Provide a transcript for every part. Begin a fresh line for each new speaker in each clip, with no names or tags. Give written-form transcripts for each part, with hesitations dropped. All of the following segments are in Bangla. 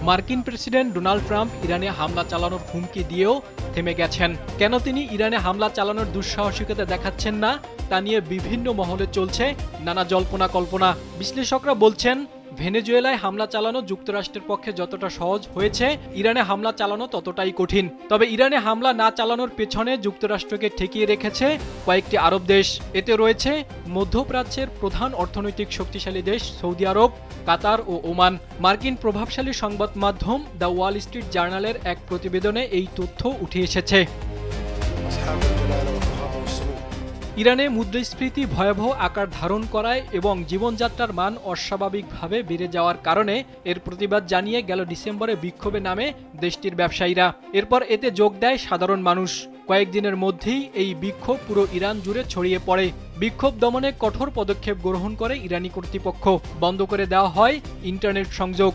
মার্কিন প্রেসিডেন্ট ডোনাল্ড ট্রাম্প ইরানে হামলা চালানোর হুমকি দিয়েও থেমে গেছেন। কেন তিনি ইরানে হামলা চালানোর দুঃসাহসিকতা দেখাচ্ছেন না তা নিয়ে বিভিন্ন মহলে চলছে নানা জল্পনা কল্পনা। বিশ্লেষকরা বলছেন, ভেনেজুয়েলায় হামলা চালানো যুক্তরাষ্ট্রের পক্ষে যতটা সহজ হয়েছে, ইরানে হামলা চালানো ততটাই কঠিন। তবে ইরানে হামলা না চালানোর পেছনে যুক্তরাষ্ট্রকে ঠেকিয়ে রেখেছে কয়েকটি আরব দেশ। এতে রয়েছে মধ্যপ্রাচ্যের প্রধান অর্থনৈতিক শক্তিশালী দেশ সৌদি আরব, কাতার ও ওমান। মার্কিন প্রভাবশালী সংবাদ মাধ্যম দ্য ওয়াল স্ট্রিট জার্নালের এক প্রতিবেদনে এই তথ্য উঠে এসেছে। ইরানে মুদ্রাস্ফীতি ভয়াবহ আকার ধারণ করায় এবং জীবনযাত্রার মান অস্বাভাবিকভাবে বেড়ে যাওয়ার কারণে এর প্রতিবাদ জানিয়ে গেল ডিসেম্বরে বিক্ষোভে নামে দেশটির ব্যবসায়ীরা। এরপর এতে যোগ দেয় সাধারণ মানুষ। কয়েকদিনের মধ্যেই এই বিক্ষোভ পুরো ইরান জুড়ে ছড়িয়ে পড়ে। বিক্ষোভ দমনে কঠোর পদক্ষেপ গ্রহণ করে ইরানি কর্তৃপক্ষ। বন্ধ করে দেওয়া হয় ইন্টারনেট সংযোগ।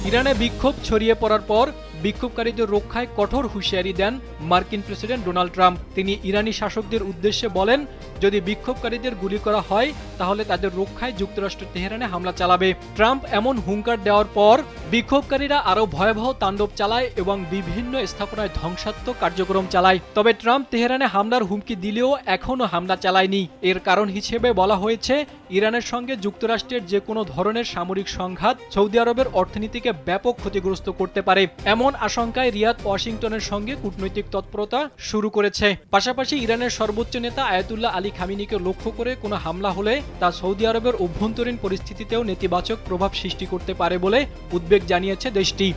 ইরানে বিক্ষোভ ছড়িয়ে পড়ার পর বিক্ষোভকারীদের রক্ষায় কঠোর হুঁশিয়ারি দেন মার্কিন প্রেসিডেন্ট ডোনাল্ড ট্রাম্প। তিনি ইরানি শাসকদের উদ্দেশ্যে বলেন, যদি বিক্ষোভকারীদের গুলি করা হয় তাহলে তাদের রক্ষায় যুক্তরাষ্ট্র তেহরানে হামলা চালাবে। ট্রাম্প এমন হুঙ্কার দেওয়ার পর বিক্ষোভকারীরা আরও ভয়াবহ তাণ্ডব চালায় এবং বিভিন্ন স্থাপনায় ধ্বংসাত্মক কার্যক্রম চালায়। তবে ট্রাম্প তেহরানে হামলার হুমকি দিলেও এখনও হামলা চালায়নি। এর কারণ হিসেবে বলা হয়েছে, ইরানের সঙ্গে যুক্তরাষ্ট্রের যে কোনো ধরনের সামরিক সংঘাত সৌদি আরবের অর্থনীতিকে ব্যাপক ক্ষতিগ্রস্ত করতে পারে। এমন আশঙ্কায় রিয়াদ ওয়াশিংটনের সঙ্গে কূটনৈতিক তৎপরতা শুরু করেছে। পাশাপাশি ইরানের সর্বোচ্চ নেতা আয়াতুল্লাহ আলী খামেনিকে লক্ষ্য করে কোনো হামলা হলে তা সৌদি আরবের অভ্যন্তরীণ পরিস্থিতিতেও নেতিবাচক প্রভাব সৃষ্টি করতে পারে বলে উদ্বেগ জানিয়েছে দেশটি।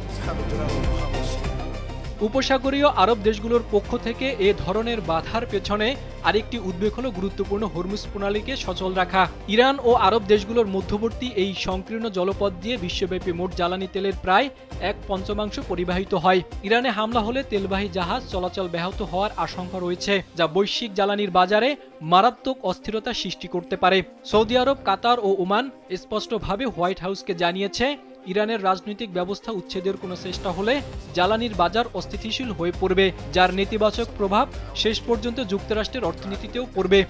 উপসাগরীয় আরব দেশগুলোর পক্ষ থেকে এ ধরনের বাধার পেছনে আরেকটি উদ্বেগ হল গুরুত্বপূর্ণ হরমুজ প্রণালীকে সচল রাখা। ইরান ও আরব দেশগুলোর মধ্যবর্তী এই সংকীর্ণ জলপথ দিয়ে বিশ্বব্যাপী মোট জ্বালানি তেলের প্রায় 1/5 পরিবাহিত হয়। ইরানে হামলা হলে তেলবাহী জাহাজ চলাচল ব্যাহত হওয়ার আশঙ্কা রয়েছে, যা বৈশ্বিক জ্বালানির বাজারে মারাত্মক অস্থিরতা সৃষ্টি করতে পারে। সৌদি আরব, কাতার ও ওমান স্পষ্টভাবে হোয়াইট হাউসকে জানিয়েছে, ইরানের রাজনৈতিক ব্যবস্থা উচ্ছেদের কোনো চেষ্টা হলে জ্বালানির বাজার অস্থিতিশীল হয়ে পড়বে, যার নেতিবাচক প্রভাব শেষ পর্যন্ত যুক্তরাষ্ট্রের অর্থনীতিতেও পড়বে।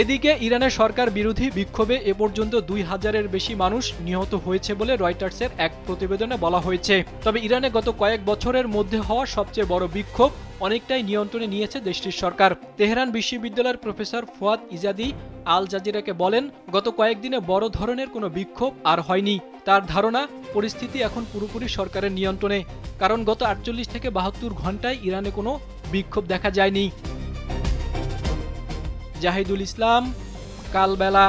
এদিকে ইরানের সরকার বিরোধী বিক্ষোভে এ পর্যন্ত 2000-এর বেশি মানুষ নিহত হয়েছে বলে রয়টার্সের এক প্রতিবেদনে বলা হয়েছে। তবে ইরানে গত কয়েক বছরের মধ্যে হওয়া সবচেয়ে বড় বিক্ষোভ অনেকটাই নিয়ন্ত্রণে নিয়েছে দেশটির সরকার। তেহরান বিশ্ববিদ্যালয়ের প্রফেসর ফুয়াদ ইজাদি আল জাজিরাকে বলেন, গত কয়েকদিনে বড় ধরনের কোনো বিক্ষোভ আর হয়নি। তার ধারণা, পরিস্থিতি এখন পুরোপুরি সরকারের নিয়ন্ত্রণে, কারণ গত 48 থেকে 72 ঘন্টায় ইরানে কোনো বিক্ষোভ দেখা যায়নি। জাহিদুল ইসলাম, কালবেলা।